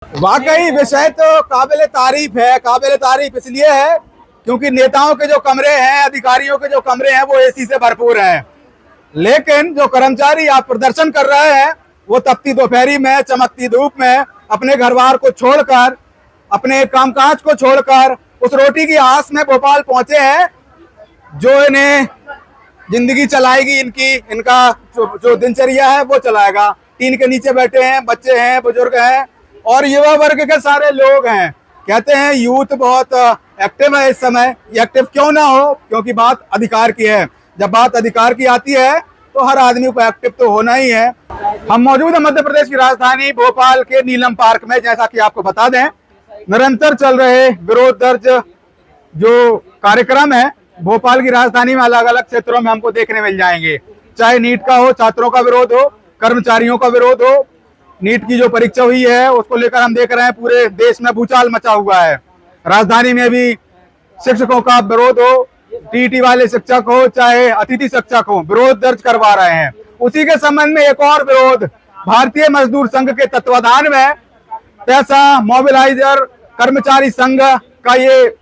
वाकई विषय तो काबिल तारीफ है। काबिल तारीफ इसलिए है क्योंकि नेताओं के जो कमरे हैं, अधिकारियों के जो कमरे हैं, वो एसी से भरपूर हैं। लेकिन जो कर्मचारी आप प्रदर्शन कर रहे हैं, वो तपती दोपहरी में, चमकती धूप में, अपने घर बार को छोड़कर, अपने कामकाज को छोड़कर उस रोटी की आस में भोपाल पहुंचे हैं जो इन्हें जिंदगी चलाएगी। इनका जो दिनचर्या है वो चलाएगा। टीन के नीचे बैठे हैं, बच्चे हैं, बुजुर्ग हैं और युवा वर्ग के सारे लोग हैं। कहते हैं यूथ बहुत एक्टिव है इस समय। एक्टिव क्यों ना हो, क्योंकि बात अधिकार की है। जब बात अधिकार की आती है तो हर आदमी को एक्टिव तो होना ही है। हम मौजूद हैं मध्य प्रदेश की राजधानी भोपाल के नीलम पार्क में। जैसा कि आपको बता दें, निरंतर चल रहे विरोध दर्ज जो कार्यक्रम है भोपाल की राजधानी में अलग अलग क्षेत्रों में हमको देखने मिल जाएंगे। चाहे नीट का हो, छात्रों का विरोध हो, कर्मचारियों का विरोध हो। नीट की जो परीक्षा हुई है उसको लेकर हम देख रहे हैं पूरे देश में भूचाल मचा हुआ है। राजधानी में भी शिक्षकों का विरोध हो, टीटी वाले शिक्षक हो चाहे अतिथि शिक्षक हो, विरोध दर्ज करवा रहे हैं। उसी के संबंध में एक और विरोध भारतीय मजदूर संघ के तत्वाधान में पैसा मोबिलाइजर कर्मचारी संघ का ये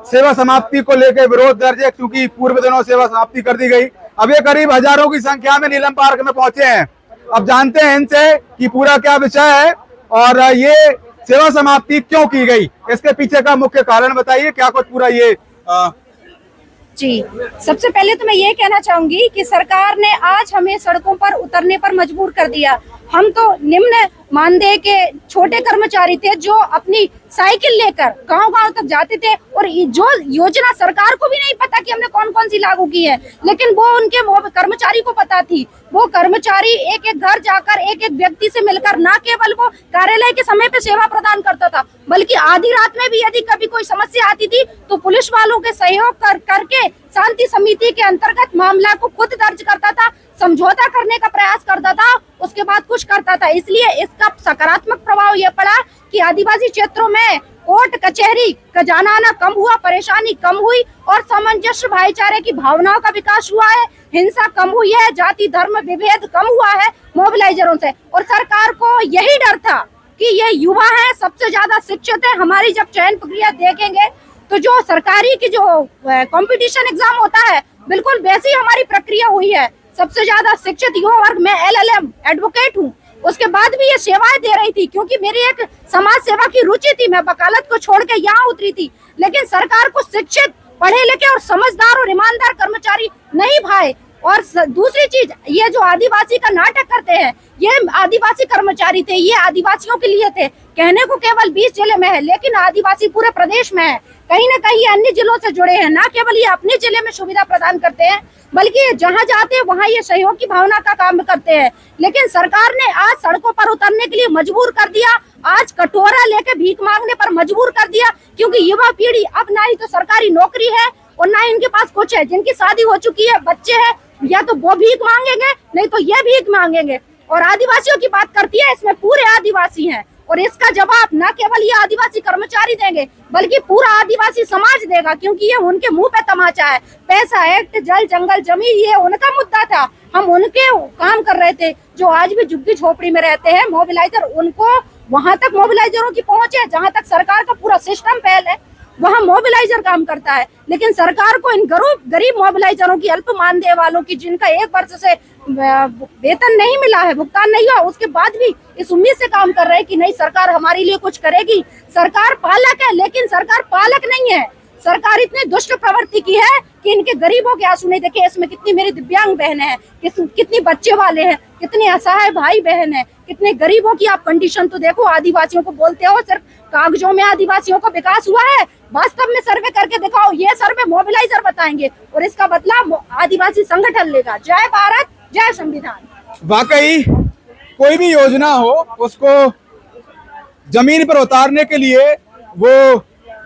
सेवा समाप्ति को लेकर विरोध दर्ज है, क्योंकि पूर्व दिनों सेवा समाप्ति कर दी गई। अब ये करीब हजारों की संख्या में नीलम पार्क में पहुंचे हैं। अब जानते हैं इनसे कि पूरा क्या विषय है और ये सेवा समाप्ति क्यों की गई, इसके पीछे का मुख्य कारण बताइए। क्या कुछ पूरा ये जी, सबसे पहले तो मैं ये कहना चाहूंगी कि सरकार ने आज हमें सड़कों पर उतरने पर मजबूर कर दिया। हम तो निम्न मानदेय के छोटे कर्मचारी थे जो अपनी साइकिल लेकर गांव-गांव तक जाते थे और जो योजना सरकार को भी नहीं पता कि हमने कौन कौन सी लागू की है, लेकिन वो उनके कर्मचारी को पता थी। वो कर्मचारी एक एक घर जाकर एक एक व्यक्ति से मिलकर न केवल वो कार्यालय के समय पे सेवा प्रदान करता था, बल्कि आधी रात में भी यदि कभी कोई समस्या आती थी तो पुलिस वालों के सहयोग करके शांति समिति के अंतर्गत मामला को खुद दर्ज करता था, समझौता करने का प्रयास करता था, उसके बाद कुछ करता था। इसलिए इसका सकारात्मक प्रभाव यह पड़ा कि आदिवासी क्षेत्रों में कोर्ट कचहरी का जाना आना कम हुआ, परेशानी कम हुई और सामंजस्य भाईचारे की भावनाओं का विकास हुआ है, हिंसा कम हुई है, जाति धर्म विभेद कम हुआ है मोबिलाइजरों से। और सरकार को यही डर था कि ये युवा है, सबसे ज्यादा शिक्षित है। हमारी जब चयन प्रक्रिया देखेंगे तो जो सरकारी की जो कंपटीशन एग्जाम होता है बिल्कुल वैसी हमारी प्रक्रिया हुई है। सबसे ज्यादा शिक्षित युवा वर्ग, मैं LLM एडवोकेट हूँ, उसके बाद भी ये सेवाएं दे रही थी क्योंकि मेरी एक समाज सेवा की रुचि थी। मैं वकालत को छोड़ के यहाँ उतरी थी, लेकिन सरकार को शिक्षित, पढ़े लिखे और समझदार और ईमानदार कर्मचारी नहीं भाए। और दूसरी चीज, ये जो आदिवासी का नाटक करते हैं, ये आदिवासी कर्मचारी थे, ये आदिवासियों के लिए थे। कहने को केवल 20 जिले में है, लेकिन आदिवासी पूरे प्रदेश में है। कहीं न कहीं अन्य जिलों से जुड़े हैं, ना केवल ये अपने जिले में सुविधा प्रदान करते हैं, बल्कि जहाँ जाते हैं वहाँ ये सहयोग की भावना का काम करते हैं। लेकिन सरकार ने आज सड़कों पर उतरने के लिए मजबूर कर दिया, आज कटोरा लेके भीख मांगने पर मजबूर कर दिया, क्योंकि युवा पीढ़ी अब ना ही तो सरकारी नौकरी है और ना इनके पास कुछ है। जिनकी शादी हो चुकी है, बच्चे हैं, या तो वो भीख मांगेंगे नहीं तो ये भीख मांगेंगे। और आदिवासियों की बात करती है, इसमें पूरे आदिवासी हैं और इसका जवाब न केवल ये आदिवासी कर्मचारी देंगे बल्कि पूरा आदिवासी समाज देगा, क्योंकि ये उनके मुंह पे तमाचा है। पैसा एक्ट, जल जंगल जमीन, ये उनका मुद्दा था। हम उनके काम कर रहे थे जो आज भी झुग्गी झोपड़ी में रहते हैं। मोबिलाइजर, उनको वहां तक मोबिलाइजरों की पहुंच है जहां तक सरकार का पूरा सिस्टम पहल है, वहाँ मोबिलाइजर काम करता है। लेकिन सरकार को इन गरीब मोबिलाइजरों की, अल्प मानदेय वालों की, जिनका 1 वर्ष से वेतन नहीं मिला है, भुगतान नहीं हुआ, उसके बाद भी इस उम्मीद से काम कर रहे हैं कि नहीं सरकार हमारे लिए कुछ करेगी। सरकार पालक है, लेकिन सरकार पालक नहीं है। सरकार इतने दुष्ट प्रवृत्ति की है कि इनके गरीबों के आंसू नहीं देखे। इसमें कितनी मेरी दिव्यांग बहनें हैं, कितनी बच्चे वाले हैं, कितने असहाय भाई बहन हैं, कितने गरीबों की आप कंडीशन तो देखो। आदिवासियों को बोलते हो सिर्फ कागजों में आदिवासियों का विकास हुआ है, वास्तव में सर्वे करके दिखाओ। ये सर्वे मोबिलाइजर बताएंगे और इसका बदला आदिवासी संगठन लेगा। जय भारत, जय संविधान। वाकई कोई भी योजना हो उसको जमीन पर उतारने के लिए वो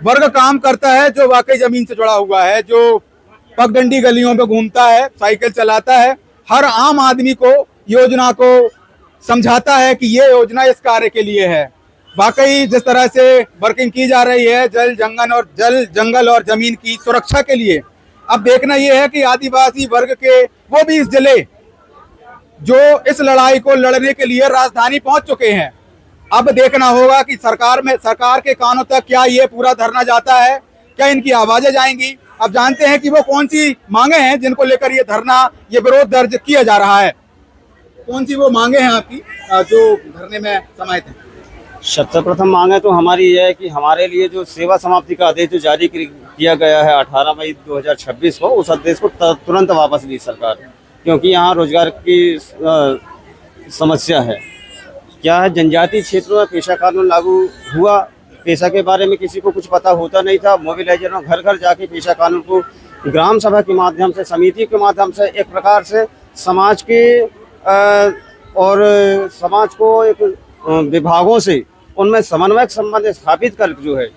वर्ग काम करता है जो वाकई जमीन से जुड़ा हुआ है, जो पगडंडी गलियों में घूमता है, साइकिल चलाता है, हर आम आदमी को योजना को समझाता है कि ये योजना इस कार्य के लिए है। वाकई जिस तरह से वर्किंग की जा रही है जल जंगल और जमीन की सुरक्षा के लिए, अब देखना यह है कि आदिवासी वर्ग के वो 20 जिले जो इस लड़ाई को लड़ने के लिए राजधानी पहुंच चुके हैं, अब देखना होगा कि सरकार के कानों तक क्या ये पूरा धरना जाता है, क्या इनकी आवाजें जाएंगी। अब जानते हैं कि वो कौन सी मांगे हैं जिनको लेकर ये धरना, ये विरोध दर्ज किया जा रहा है। कौन सी वो मांगे हैं आपकी जो धरने में समाहित हैं? सर्वप्रथम मांग है तो हमारी यह है कि हमारे लिए जो सेवा समाप्ति का आदेश जो जारी किया गया है 18 मई 2026 को, उस आदेश को तुरंत वापस ली सरकार, क्योंकि यहाँ रोजगार की समस्या है। क्या है, जनजातीय क्षेत्रों में पेशा कानून लागू हुआ, पेशा के बारे में किसी को कुछ पता होता नहीं था। मोबिलाइजरों घर घर जाके पेशा कानून को ग्राम सभा के माध्यम से, समिति के माध्यम से एक प्रकार से समाज के और समाज को एक विभागों से उनमें समन्वयक संबंध स्थापित कर जो है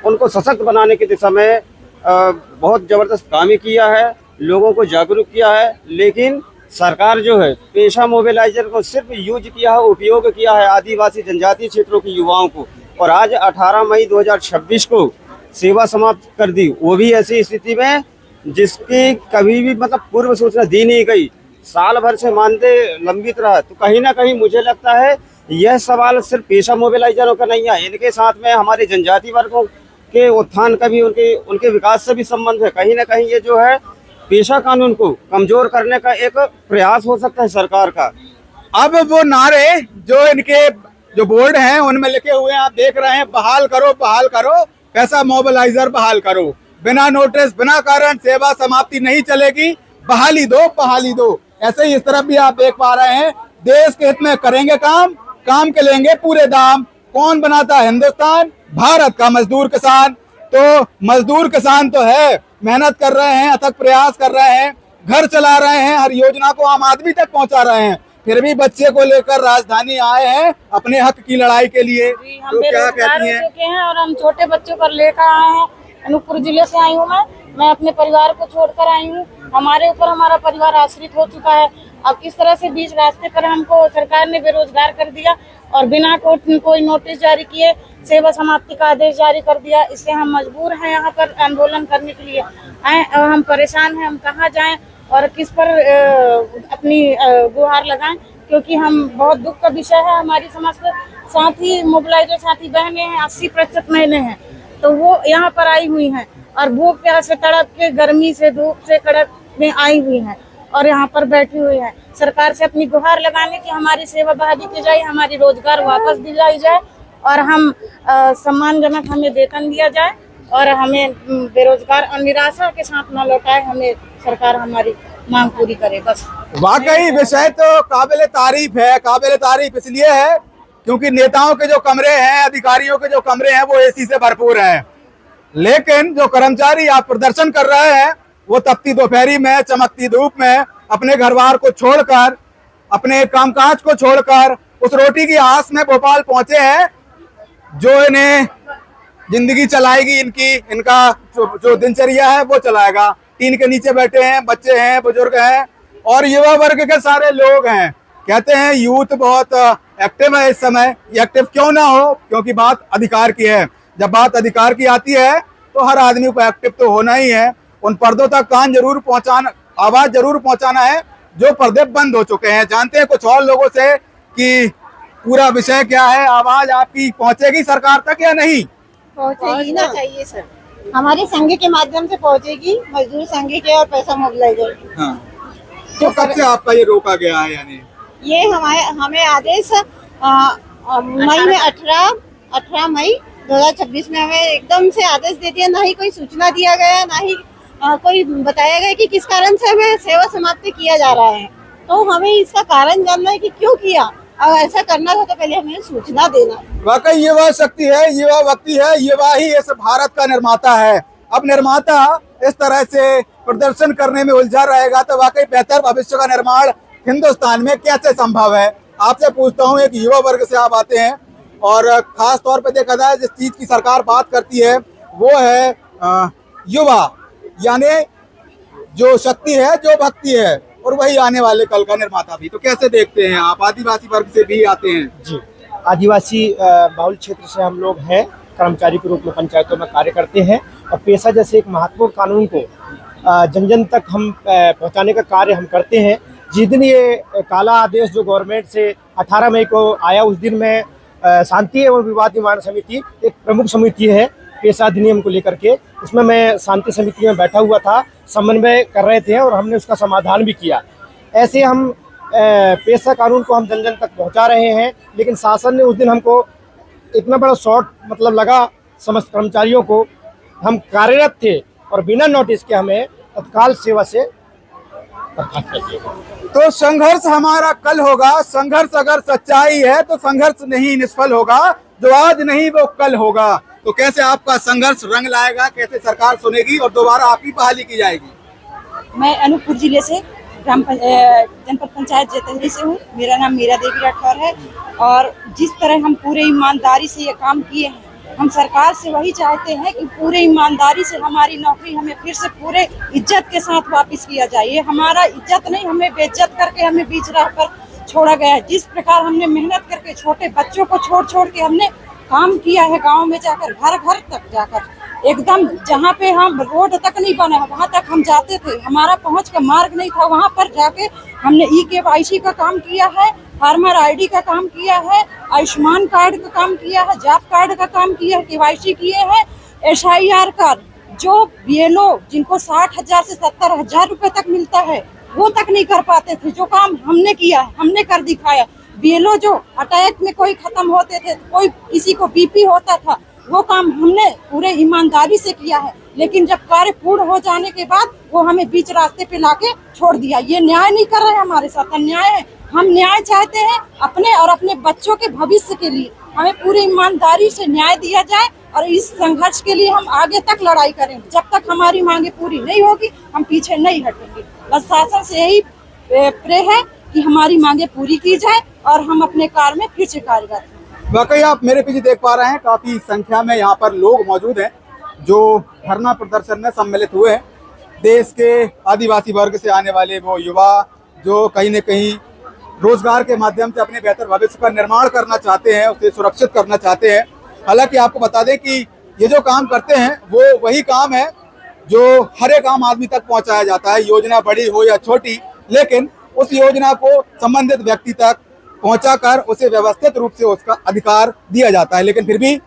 उनको सशक्त बनाने की दिशा में बहुत ज़बरदस्त काम किया है, लोगों को जागरूक किया है। लेकिन सरकार जो है पेशा मोबिलाइजर को सिर्फ यूज किया है, उपयोग किया है आदिवासी जनजातीय क्षेत्रों के युवाओं को, और आज 18 मई 2026 को सेवा समाप्त कर दी, वो भी ऐसी स्थिति में जिसकी कभी भी मतलब पूर्व सूचना दी नहीं गई, साल भर से मानदेय लंबित रहा। तो कहीं ना कहीं मुझे लगता है यह सवाल सिर्फ पेशा मोबिलाइजरों का नहीं है, इनके साथ में हमारे जनजाति वर्गों के उत्थान का भी, उनके विकास से भी संबंध है। कहीं ना कहीं ये जो है पेशा कानून को कमजोर करने का एक प्रयास हो सकता है सरकार का। अब वो नारे जो इनके जो बोर्ड हैं उनमें लिखे हुए हैं, आप देख रहे हैं, बहाल करो पैसा मोबिलाइजर बहाल करो, बिना नोटिस बिना कारण सेवा समाप्ति नहीं चलेगी, बहाली दो। ऐसे ही इस तरफ भी आप देख पा रहे हैं, देश के हित में करेंगे काम के लेंगे पूरे दाम। कौन बनाता है हिंदुस्तान? भारत का मजदूर किसान। तो मजदूर किसान तो है, मेहनत कर रहे हैं, अथक प्रयास कर रहे हैं, घर चला रहे हैं, हर योजना को आम आदमी तक पहुंचा रहे हैं, फिर भी बच्चे को लेकर राजधानी आए हैं अपने हक की लड़ाई के लिए। हम क्या कहती हैं? और हम छोटे बच्चों पर लेकर आए हैं। अनूपपुर जिले से आई हूँ मैं अपने परिवार को छोड़कर आई हूँ। हमारे ऊपर हमारा परिवार आश्रित हो चुका है। अब किस तरह से बीच रास्ते पर हमको सरकार ने बेरोजगार कर दिया और बिना कोई नोटिस जारी किए सेवा समाप्ति का आदेश जारी कर दिया। इससे हम मजबूर हैं यहाँ पर आंदोलन करने के लिए आए और हम परेशान हैं। हम कहाँ जाएं और किस पर अपनी गुहार लगाएं, क्योंकि हम बहुत दुख का विषय है। हमारी समस्त साथी मोबिलाइजर साथी बहनें हैं, 80% महिलाएं हैं, तो वो यहाँ पर आई हुई हैं और भूख प्यास से तड़प के, गर्मी से धूप से कड़क में आई हुई हैं और यहाँ पर बैठी हुई हैं। सरकार से अपनी गुहार लगाने की हमारी सेवा बहाली की जाए, हमारी रोजगार वापस दिलाई जाए और हम सम्मानजनक हमें वेतन दिया जाए और हमें बेरोजगार और निराशा के साथ न लौटाए। हमें सरकार हमारी मांग पूरी करे बस। वाकई विषय तो काबिल तारीफ इसलिए है क्योंकि नेताओं के जो कमरे हैं, अधिकारियों के जो कमरे हैं वो एसी से भरपूर हैं, लेकिन जो कर्मचारी आप प्रदर्शन कर रहे हैं वो तपती दोपहरी में, चमकती धूप में अपने घरबार को छोड़कर, अपने कामकाज को छोड़कर उस रोटी की आस में भोपाल पहुंचे हैं जो इन्हें जिंदगी चलाएगी, इनका जो दिनचर्या है वो चलाएगा। टीन के नीचे बैठे हैं, बच्चे हैं, बुजुर्ग हैं और युवा वर्ग के सारे लोग हैं। कहते हैं यूथ बहुत एक्टिव है इस समय। ये एक्टिव क्यों ना हो, क्योंकि बात अधिकार की है। जब बात अधिकार की आती है तो हर आदमी को एक्टिव तो होना ही है। उन पर्दों तक कान जरूर पहुंचाना, आवाज जरूर पहुंचाना है जो पर्दे बंद हो चुके हैं। जानते हैं कुछ और लोगों से कि पूरा विषय क्या है, आवाज आपकी पहुंचेगी सरकार तक या नहीं? पहुंचेगी ना, चाहिए सर। हमारे संघ के माध्यम से पहुंचेगी, मजदूर संघ के और पैसा मोबिलाइजर। हाँ। तो कब से आपका ये रोका गया है? यानी ये हमें आदेश मई में 18 मई 2026 में हमें एकदम से आदेश दे दिया। ना ही कोई सूचना दिया गया, ना ही कोई बताया गया कि किस कारण से हमें सेवा समाप्ति किया जा रहा है। तो हमें इसका कारण जानना है कि क्यों किया, और ऐसा करना था तो पहले हमें सूचना देना। वाकई युवा शक्ति है, युवा वक्ति है, युवा ही इस भारत का निर्माता है। अब निर्माता इस तरह से प्रदर्शन करने में उलझा रहेगा तो वाकई बेहतर भविष्य का निर्माण हिंदुस्तान में कैसे संभव है? आपसे पूछता हूँ, एक युवा वर्ग से आप आते हैं और खास तौर पे देखा जाए जिस चीज की सरकार बात करती है वो है युवा, यानी जो शक्ति है, जो भक्ति है, और वही आने वाले कल का निर्माता भी। तो कैसे देखते हैं आप? आदिवासी वर्ग से भी आते हैं जी। आदिवासी बाहुल क्षेत्र से हम लोग हैं, कर्मचारी के रूप में पंचायतों में कार्य करते हैं और पेशा जैसे एक महत्वपूर्ण कानून को जन जन तक हम पहुंचाने का कार्य हम करते हैं। जिस दिन ये काला आदेश जो गवर्नमेंट से 18 मई को आया, उस दिन मैं शांति एवं विवाद निवारण समिति एक प्रमुख समिति है पेशा अधिनियम को लेकर के। उसमें मैं शांति समिति में बैठा हुआ था, समन्वय कर रहे थे और हमने उसका समाधान भी किया। ऐसे हम पेशा कानून को हम जन जन तक पहुंचा रहे हैं, लेकिन शासन ने उस दिन हमको इतना बड़ा शॉर्ट मतलब लगा, समस्त कर्मचारियों को हम कार्यरत थे और बिना नोटिस के हमें तत्काल सेवा से बर्खास्त कर दिया। तो संघर्ष हमारा कल होगा, संघर्ष अगर सच्चाई है तो संघर्ष नहीं निष्फल होगा, जो आज नहीं वो कल होगा। तो कैसे आपका संघर्ष रंग लाएगा, कैसे सरकार सुनेगी और दोबारा आपकी बहाली की जाएगी? मैं अनूपपुर जिले से जनपद पंचायत जेतहरी से हूँ। मेरा नाम मीरा देवी राठौर है और जिस तरह हम पूरे ईमानदारी से ये काम किए हैं, हम सरकार से वही चाहते हैं कि पूरे ईमानदारी से हमारी नौकरी हमें फिर से पूरे इज्जत के साथ वापस किया जाए। ये हमारा इज्जत नहीं, हमें बेइज्जत करके हमें बीच राह पर छोड़ा गया है। जिस प्रकार हमने मेहनत करके छोटे बच्चों को छोड़ के हमने काम किया है, गांव में जाकर घर घर तक जाकर एकदम जहाँ पे हम रोड तक नहीं बना है वहाँ तक हम जाते थे, हमारा पहुँच का मार्ग नहीं था, वहाँ पर जाके हमने EKYC का काम किया है, फार्मर ID का काम किया है, आयुष्मान कार्ड का काम किया है, जॉब कार्ड का काम किया है, KYC किए हैं, SIR का जो BLO जिनको 60,000 से 70,000 रुपए तक मिलता है वो तक नहीं कर पाते थे। जो काम हमने किया है हमने कर दिखाया। BLO जो अटैक में कोई खत्म होते थे, कोई किसी को BP होता था, वो काम हमने पूरे ईमानदारी से किया है। लेकिन जब कार्य पूर्ण हो जाने के बाद वो हमें बीच रास्ते पे लाके छोड़ दिया। ये न्याय नहीं कर रहे हमारे साथ, अन्याय है। हम न्याय चाहते हैं अपने और अपने बच्चों के भविष्य के लिए। हमें पूरी ईमानदारी से न्याय दिया जाए और इस संघर्ष के लिए हम आगे तक लड़ाई करेंगे। जब तक हमारी मांगे पूरी नहीं होगी हम पीछे नहीं हटेंगे। बस शासन से यही प्रे है कि हमारी मांगे पूरी की जाए और हम अपने कार्य में फिर से कार्यरत हैं। वाकई आप मेरे पीछे देख पा रहे हैं, काफी संख्या में यहाँ पर लोग मौजूद हैं जो धरना प्रदर्शन में सम्मिलित हुए हैं। देश के आदिवासी वर्ग से आने वाले वो युवा जो कहीं न कहीं रोजगार के माध्यम से अपने बेहतर भविष्य का निर्माण करना चाहते हैं, उसे सुरक्षित करना चाहते हैं। हालांकि आपको बता दें कि ये जो काम करते हैं वो वही काम है जो हर एक आम आदमी तक पहुंचाया जाता है, योजना बड़ी हो या छोटी, लेकिन उस योजना को संबंधित व्यक्ति तक पहुंचाकर उसे व्यवस्थित रूप से उसका अधिकार दिया जाता है। लेकिन फिर भी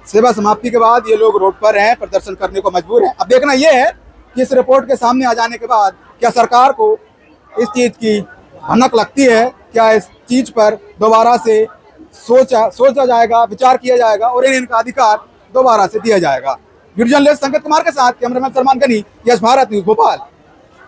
सेवा समाप्ति के बाद ये लोग रोड पर हैं, प्रदर्शन करने को मजबूर हैं। अब देखना यह है कि इस रिपोर्ट के सामने आ जाने के बाद क्या सरकार को इस चीज की भनक लगती है, क्या इस चीज पर दोबारा से सोचा जाएगा, विचार किया जाएगा और इनका अधिकार दोबारा से दिया जाएगा। वीडियो जर्नलिस्ट संकेत कुमार के साथ कैमरामैन सलमान गनी, यश भारत न्यूज़ भोपाल।